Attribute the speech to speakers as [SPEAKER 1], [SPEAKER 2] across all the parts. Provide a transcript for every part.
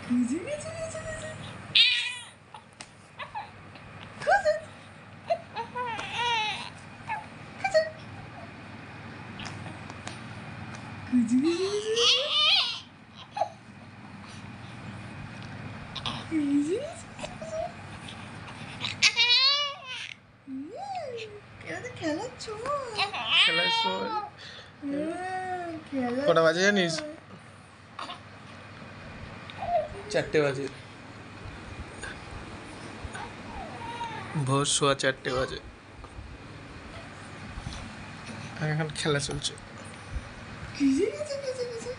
[SPEAKER 1] খুঁজে গেছে গেছে গেছে খুঁজে খুঁজে গেছে খুঁজে গেছে খেলার সময়
[SPEAKER 2] খেলার সময়
[SPEAKER 1] খেলা
[SPEAKER 2] কটা বাজে জানিস? 4টে বাজে, ভোর 4:15 বাজে। আর এখন খেলা চলছে।
[SPEAKER 1] খুঁজে গেছে গেছে গেছে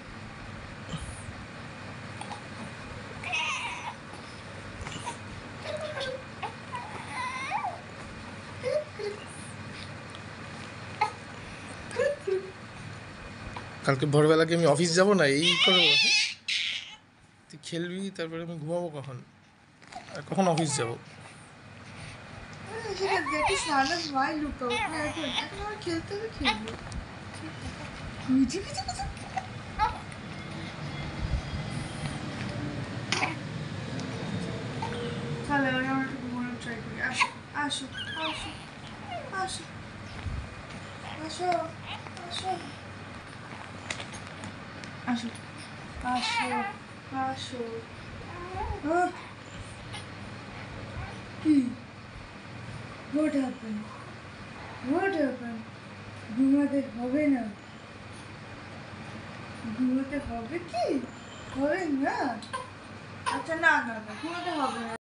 [SPEAKER 2] কালকে ভোরবেলা কি আমি অফিস যাব না? এই করবো? হ্যাঁ? তুই খেলবি, তারপরে আমি ঘুমাবো কখন? আর কখন অফিস যাব?
[SPEAKER 1] সেটা দেখে সারা ভাই লুকাও এখন এখন আমার খেলতে হবে খেলবো খুঁজে গেছে গেছে তাহলে এবার আমরা একটু ঘুমানোর ট্রাই করি আসো আসো আসো আসো আসো আসো আসো আসো আসো কি What happened? What happened? ঘুমাতে হবে না ঘুমাতে হবে কি হবে না আচ্ছা না না না ঘুমাতে হবে না